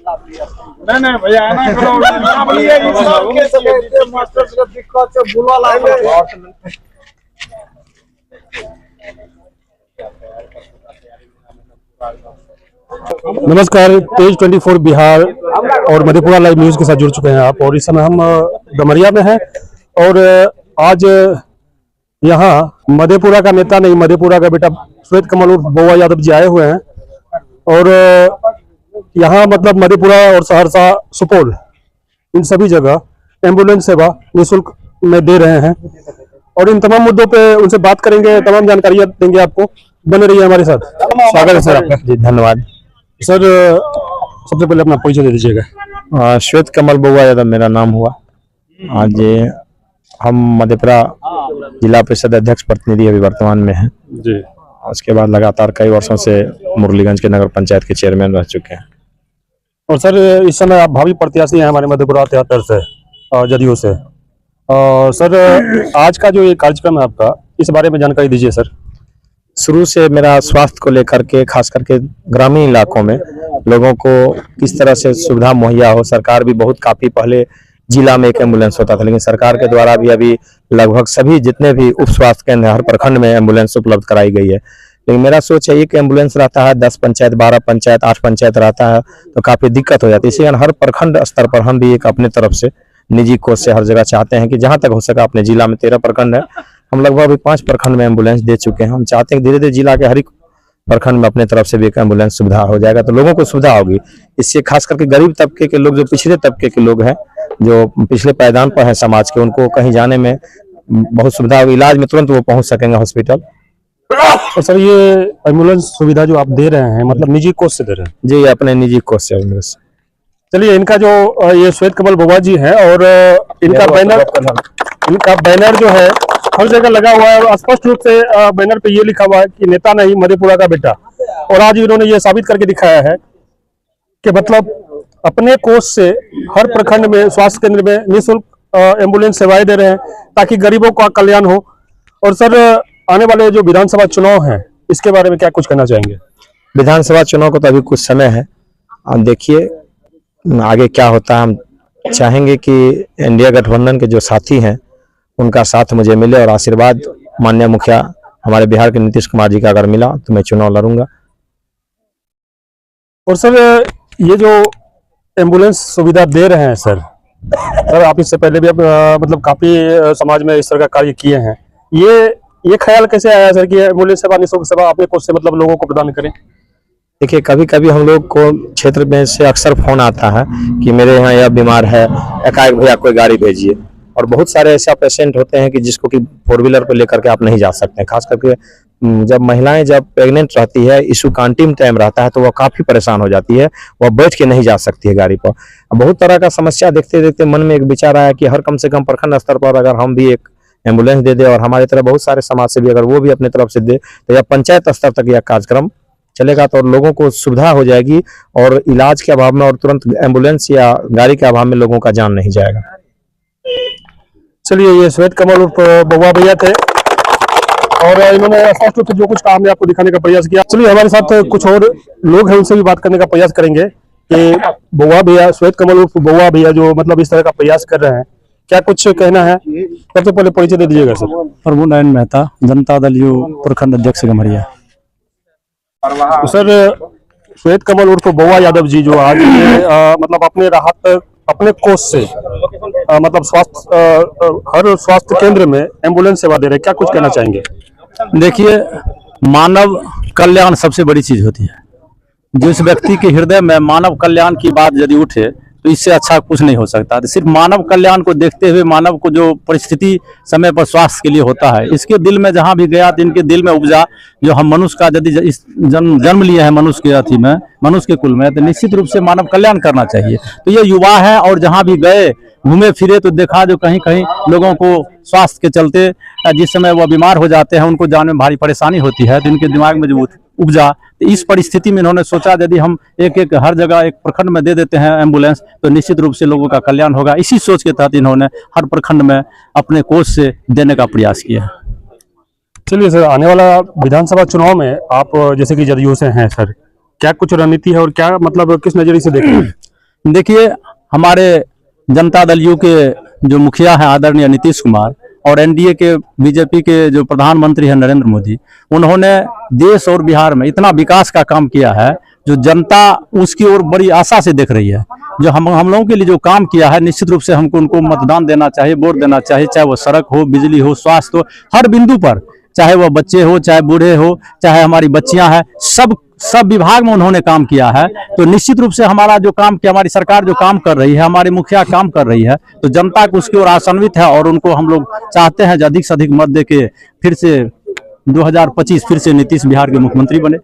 नहीं भैया मास्टर से दिक्कत से बुला नमस्कार, पेज 24 बिहार और मधेपुरा लाइव न्यूज के साथ जुड़ चुके हैं आप। और इस समय हम डमरिया में हैं और आज यहाँ मधेपुरा का नेता नहीं, मधेपुरा का बेटा श्वेत कमल उर्फ बउआ यादव जी आए हुए हैं। और यहाँ मतलब मधेपुरा और सहरसा, सुपौल, इन सभी जगह एम्बुलेंस सेवा निःशुल्क में दे रहे हैं और इन तमाम मुद्दों पे उनसे बात करेंगे, तमाम जानकारियां देंगे आपको। बने रहिए हमारे साथ। स्वागत है सर आपका। जी धन्यवाद सर। सबसे पहले अपना परिचय दे दीजिएगा। श्वेत कमल बउआ यादव मेरा नाम हुआ। आज हम मधेपुरा जिला परिषद अध्यक्ष प्रतिनिधि अभी वर्तमान में हैं जी। उसके बाद लगातार कई वर्षों से मुरलीगंज के नगर पंचायत के चेयरमैन रह चुके हैं। और सर इस समय आप भावी प्रत्याशी हैं हमारे मधेपुरा तिहत्तर से, जदयू से। सर आज का जो ये कार्यक्रम है आपका, इस बारे में जानकारी दीजिए सर। शुरू से मेरा स्वास्थ्य को लेकर के, खास करके ग्रामीण इलाकों में लोगों को किस तरह से सुविधा मुहैया हो। सरकार भी बहुत काफी पहले जिला में एक एम्बुलेंस होता था, लेकिन सरकार के द्वारा भी अभी लगभग सभी जितने भी उप स्वास्थ्य केंद्र हर प्रखंड में एम्बुलेंस उपलब्ध कराई गई है। लेकिन मेरा सोच है एक एम्बुलेंस रहता है 10 पंचायत, 12 पंचायत, 8 पंचायत रहता है तो काफी दिक्कत हो जाती है। इसी कारण हर प्रखंड स्तर पर हम भी एक अपने तरफ से निजी कोष से हर जगह चाहते हैं कि जहां तक हो सका अपने जिला में 13 प्रखंड है, हम लगभग अभी 5 प्रखंड में एम्बुलेंस दे चुके हैं। हम चाहते हैं धीरे धीरे जिला के हर एक प्रखंड में अपने तरफ से भी एक एम्बुलेंस सुविधा हो जाएगा तो लोगों को सुविधा होगी। इससे खास करके गरीब तबके के लोग, जो पिछड़े तबके के लोग हैं, जो पिछले पायदान पर हैं समाज के, उनको कहीं जाने में बहुत सुविधा होगी। इलाज में तुरंत वो पहुंच सकेंगे हॉस्पिटल। तो सर ये एम्बुलेंस सुविधा जो आप दे रहे हैं मतलब निजी कोष से दे रहे हैं? जी अपने निजी कोष से। चलिए, इनका जो ये श्वेत कमल बउआ जी है और इनका बैनर जो है हर जगह लगा हुआ है और स्पष्ट रूप से बैनर पे ये लिखा हुआ है कि नेता नहीं, मधेपुरा का बेटा। और आज इन्होंने ये साबित करके दिखाया है कि मतलब अपने कोष से हर प्रखंड में, स्वास्थ्य केंद्र में निःशुल्क एम्बुलेंस सेवाएं दे रहे हैं ताकि गरीबों का कल्याण हो। और सर आने वाले जो विधानसभा चुनाव हैं, इसके बारे में क्या कुछ कहना चाहेंगे? विधानसभा चुनाव को तो अभी कुछ समय है, अब देखिए आगे क्या होता है। हम चाहेंगे कि इंडिया गठबंधन के जो साथी हैं उनका साथ मुझे मिले और आशीर्वाद माननीय मुखिया हमारे बिहार के नीतीश कुमार जी का अगर मिला तो मैं चुनाव लड़ूंगा। और सर ये जो एम्बुलेंस सुविधा दे रहे हैं सर आप इससे पहले भी मतलब काफी समाज में इस तरह का कार्य किए हैं। ये ख्याल कैसे आया सर कि एम्बुलेंस सेवा, निःशुल्क सेवा अपने कोष से मतलब लोगों को प्रदान करें? देखिए कभी कभी हम लोग को क्षेत्र में से अक्सर फोन आता है कि मेरे यहाँ यह बीमार है, एकाएक भैया कोई गाड़ी भेजिए। और बहुत सारे ऐसा पेशेंट होते हैं कि जिसको कि 4 व्हीलर पे लेकर के आप नहीं जा सकते हैं। खास करके जब महिलाएं जब प्रेग्नेंट रहती है, इशू का अंतिम टाइम रहता है तो वह काफी परेशान हो जाती है, वह बैठ के नहीं जा सकती है गाड़ी पर। बहुत तरह का समस्या देखते देखते मन में एक विचार आया कि हर कम से कम प्रखंड स्तर पर अगर हम भी एक एम्बुलेंस दे दे और हमारी तरह बहुत सारे समाज से भी अगर वो भी अपने तरफ से दे तो यह पंचायत स्तर तक यह कार्यक्रम चलेगा तो लोगों को सुविधा हो जाएगी और इलाज के अभाव में और तुरंत एम्बुलेंस या गाड़ी के अभाव में लोगों का जान नहीं जाएगा। चलिए, ये श्वेत कमल उर्फ बउआ भैया थे और इन्होंने स्पष्ट रूप से जो कुछ काम है आपको दिखाने का प्रयास किया। चलिए हमारे साथ कुछ और लोग हैं, उनसे भी बात करने का प्रयास करेंगे कि बउआ भैया, श्वेत कमल उर्फ बउआ भैया जो मतलब इस तरह का प्रयास कर रहे हैं, क्या कुछ कहना है? सबसे पहले परिचय दे दीजिएगा sir. Prabhu Narayan Mehta, Janata Dal you प्रखंड अध्यक्ष गमरिया। तो सर श्वेत कमल उर्फ बउआ यादव जी जो आज मतलब अपने राहत अपने कोष से मतलब हर स्वास्थ्य केंद्र में एम्बुलेंस सेवा दे रहे हैं, क्या कुछ कहना चाहेंगे? देखिए, मानव कल्याण सबसे बड़ी चीज होती है। जिस व्यक्ति के हृदय में मानव कल्याण की बात यदि उठे तो इससे अच्छा कुछ नहीं हो सकता। तो सिर्फ मानव कल्याण को देखते हुए मानव को जो परिस्थिति समय पर स्वास्थ्य के लिए होता है, इसके दिल में जहां भी गया तो इनके दिल में उपजा जो हम मनुष्य का यदि इस जन्म लिए हैं मनुष्य के अथी में, मनुष्य के कुल में, तो निश्चित रूप से मानव कल्याण करना चाहिए। तो ये युवा है और जहां भी गए घूमे फिरे तो देखा जो कहीं कहीं लोगों को स्वास्थ्य के चलते जिस समय वह बीमार हो जाते हैं उनको जाने में भारी परेशानी होती है, तो इनके दिमाग में जो उपजा, तो इस परिस्थिति में इन्होंने सोचा यदि हम एक एक हर जगह एक प्रखंड में दे देते हैं एम्बुलेंस तो निश्चित रूप से लोगों का कल्याण होगा। इसी सोच के तहत इन्होंने हर प्रखंड में अपने कोष से देने का प्रयास किया। चलिए सर, आने वाला विधानसभा चुनाव में आप जैसे कि जदयू से हैं सर, क्या कुछ रणनीति है और क्या मतलब किस नजरिए से देखें? देखिए, हमारे जनता दल यू के जो मुखिया हैं आदरणीय नीतीश कुमार और एनडीए के बीजेपी के जो प्रधानमंत्री हैं नरेंद्र मोदी, उन्होंने देश और बिहार में इतना विकास का काम किया है जो जनता उसकी ओर बड़ी आशा से देख रही है। जो हम लोगों के लिए जो काम किया है, निश्चित रूप से हमको उनको मतदान देना चाहिए, वोट देना चाहिए, चाहे वो सड़क हो, बिजली हो, स्वास्थ्य हो, हर बिंदु पर, चाहे वो बच्चे हो, चाहे बूढ़े हो, चाहे हमारी बच्चियां हैं, सब विभाग में उन्होंने काम किया है। तो निश्चित रूप से हमारा जो काम किया, हमारी सरकार जो काम कर रही है, हमारे मुखिया काम कर रही है, तो जनता को उसकी ओर आशान्वित है और उनको हम लोग चाहते हैं अधिक से अधिक मत दे के फिर से 2025 फिर से नीतीश बिहार के मुख्यमंत्री बने।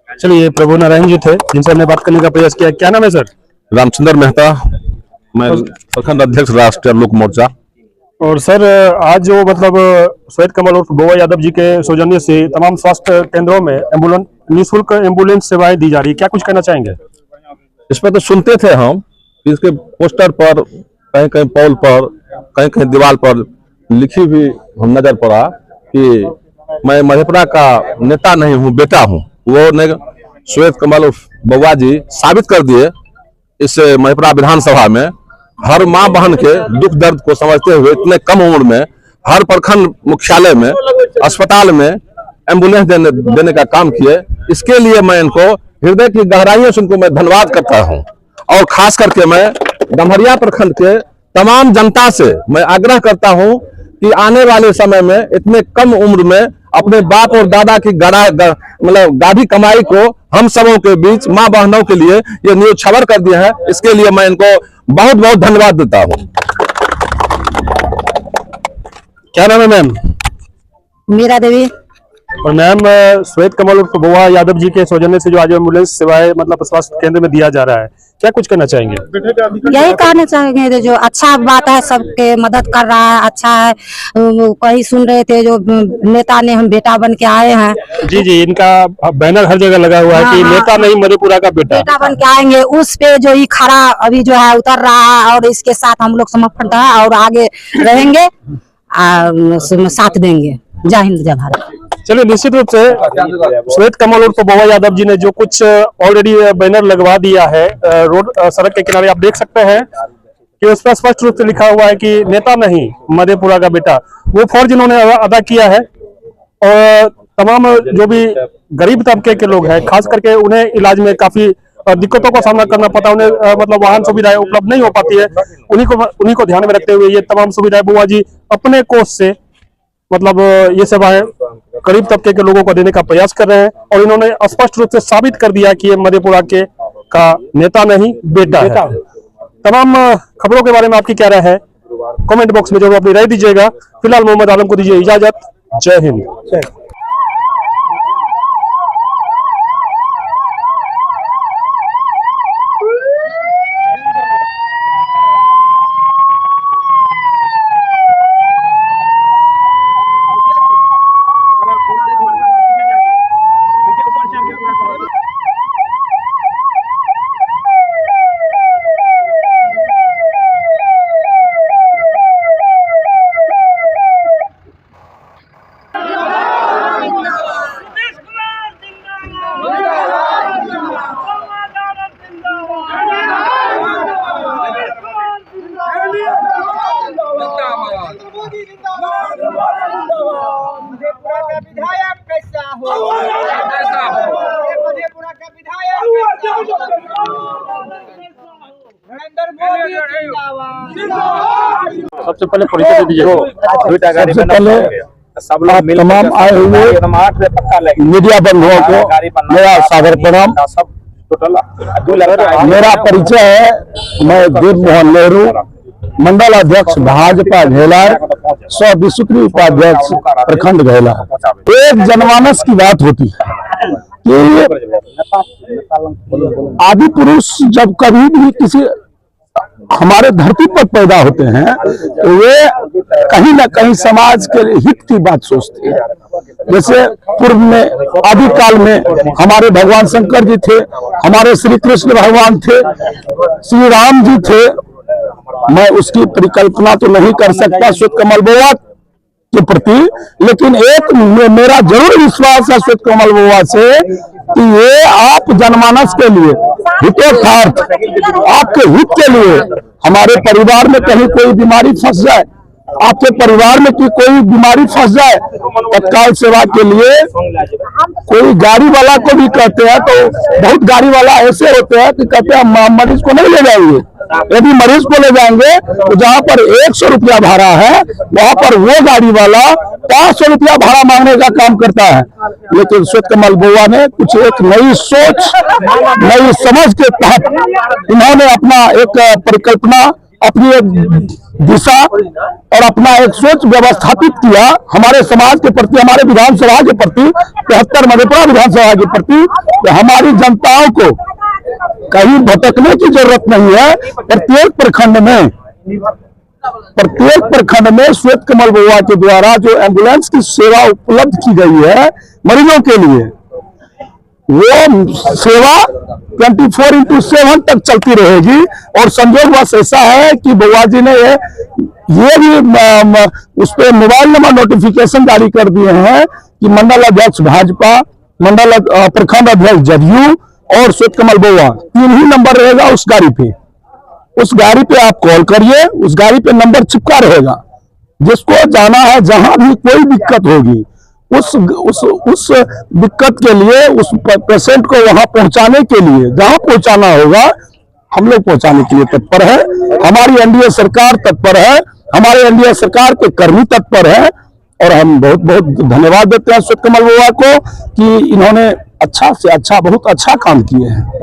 चलिए, प्रभु नारायण जी थे जिनसे हमने बात करने का प्रयास किया। क्या नाम है सर? रामचंद्र मेहता, मैं प्रखंड अध्यक्ष राष्ट्रीय लोक मोर्चा। और सर, आज जो मतलब श्वेत कमल उर्फ बोवा यादव जी के सौजन्य से तमाम स्वास्थ्य केंद्रों में एम्बुलेंस, निःशुल्क एम्बुलेंस सेवाएं दी जा रही है, क्या कुछ कहना चाहेंगे? इसमें तो सुनते थे हम, इसके पोस्टर पर, कहीं कहीं पॉल पर, कहीं कहीं दीवार पर लिखी भी हम नजर पड़ा कि मैं मधेपुरा का नेता नहीं हूँ, बेटा हूँ। वो ने श्वेत कमल उर्फ बोवा जी साबित कर दिए इस मधेपुरा विधानसभा में। हर माँ बहन के दुख दर्द को समझते हुए इतने कम उम्र में हर प्रखंड मुख्यालय में, अस्पताल में एम्बुलेंस देने का काम किए। इसके लिए मैं इनको हृदय की गहराइयों से उनको मैं धन्यवाद करता हूं। और खास करके मैं डमरिया प्रखंड के तमाम जनता से मैं आग्रह करता हूं कि आने वाले समय में इतने कम उम्र में अपने बाप और दादा की मतलब गाढ़ी कमाई को हम सबों के बीच माँ बहनों के लिए ये न्योछावर कर दिया है। इसके लिए मैं इनको बहुत बहुत धन्यवाद देता हूँ। क्या नाम है मैम? मीरा देवी। और मैम, श्वेत कमल उर्फ बोवा यादव जी के सौजन्य से जो आज एम्बुलेंस सेवाएं मतलब स्वास्थ्य केंद्र में दिया जा रहा है, क्या कुछ कहना चाहेंगे? यही कहना चाहेंगे, जो अच्छा बात है, सबके मदद कर रहा है, अच्छा है। कहीं सुन रहे थे जो नेता ने हम बेटा बन के आए हैं। जी जी, इनका बैनर हर जगह लगा हुआ है कि नेता नहीं मधेपुरा का बेटा बन के आएंगे। उस पे जो ये खड़ा अभी जो है उतर रहा है और इसके साथ हम लोग समर्पित है और आगे रहेंगे, साथ देंगे। जय हिंद, जय भारत। चलिए, निश्चित रूप से श्वेत कमल उर्फ बोवा यादव जी ने जो कुछ ऑलरेडी बैनर लगवा दिया है रोड सड़क के किनारे, आप देख सकते हैं कि उस पर स्पष्ट रूप से लिखा हुआ है कि नेता नहीं मधेपुरा का बेटा। वो फर्ज इन्होंने अदा किया है और तमाम जो भी गरीब तबके के लोग हैं, खास करके उन्हें इलाज में काफी दिक्कतों का सामना करना पड़ता है, उन्हें मतलब वाहन सुविधाएं उपलब्ध नहीं हो पाती है। उन्हीं को ध्यान में रखते हुए ये तमाम सुविधाएं बुआ जी अपने कोष से मतलब ये सेवाएं गरीब तबके के लोगों को देने का प्रयास कर रहे हैं। और इन्होंने स्पष्ट रूप से साबित कर दिया कि ये मधेपुरा के का नेता नहीं बेटा है। तमाम खबरों के बारे में आपकी क्या राय है? कमेंट बॉक्स में जरूर अपनी राय दीजिएगा। फिलहाल मोहम्मद आलम को दीजिए इजाजत। जय हिंद। मधेपुरा का विधायक कैसा हो? मधेपुरा का विधायक नरेंद्र मोदी जिंदाबाद। सबसे पहले परिचय दे दीजिए। सबसे पहले तमाम आए हुए मीडिया बंधुओं को मेरा सादर प्रणाम। मेरा परिचय है, मैं देव मोहन नेहरू, मंडल अध्यक्ष भाजपा घेलार, सौ विश्वत्री उपाध्यक्ष प्रखंड घेलार। एक जनमानस की बात होती है कि आदि पुरुष जब कभी भी किसी हमारे धरती पर पैदा होते हैं तो वे कहीं ना कहीं समाज के हित की बात सोचते हैं। जैसे पूर्व में आदि काल में हमारे भगवान शंकर जी थे, हमारे श्री कृष्ण भगवान थे, श्री राम जी थे। मैं उसकी परिकल्पना तो नहीं कर सकता। श्वेत कमल बोवा के प्रति, लेकिन एक मेरा जरूर विश्वास है श्वेत कमल बुआ से कि ये आप जनमानस के लिए हितोत्थार्थ, आपके हित के लिए, हमारे परिवार में कहीं कोई बीमारी फंस जाए, आपके परिवार में कोई बीमारी फंस जाए, तत्काल सेवा के लिए कोई गाड़ी वाला को भी कहते हैं, तो बहुत गाड़ी वाला ऐसे होते हैं कि कहते हैं मरीज को नहीं ले जाएंगे। यदि मरीज को ले जाएंगे तो जहां पर 100 रुपया भाड़ा है, वहां पर वो गाड़ी वाला 500 रुपया भाड़ा मांगने का काम करता है। लेकिन श्वेत कमल बुआ ने कुछ एक नई सोच, नई समझ के तहत इन्होंने अपना एक परिकल्पना, अपनी एक दिशा और अपना एक सोच व्यवस्थापित किया हमारे समाज के प्रति, हमारे विधानसभा के प्रति, 73 मधेपुरा विधानसभा के प्रति, कि हमारी जनताओं को कहीं भटकने की जरूरत नहीं है। प्रत्येक प्रखंड में श्वेत कमल बुआ के द्वारा जो एम्बुलेंस की सेवा उपलब्ध की गई है मरीजों के लिए, वो सेवा 24/7 तक चलती रहेगी। और संजोग बस ऐसा है कि बुआ जी ने ये भी उस पर मोबाइल नंबर नोटिफिकेशन जारी कर दिए हैं कि मंडल अध्यक्ष भाजपा, मंडल प्रखंड अध्यक्ष जदयू और श्वेत कमल बुआ 3 ही नंबर रहेगा उस गाड़ी पे। उस गाड़ी पे आप कॉल करिए, उस गाड़ी पे नंबर चिपका रहेगा। जिसको जाना है, जहां भी कोई दिक्कत होगी, उस दिक्कत के लिए, उस पेशेंट को वहां पहुंचाने के लिए, जहां पहुंचाना होगा, हम लोग पहुंचाने के लिए तत्पर है। हमारी एनडीए सरकार तत्पर है, हमारे एनडीए सरकार के कर्मी तत्पर है। और हम बहुत बहुत धन्यवाद देते हैं श्वेत कमल बुआ को कि इन्होंने अच्छा से अच्छा, बहुत अच्छा काम किए हैं।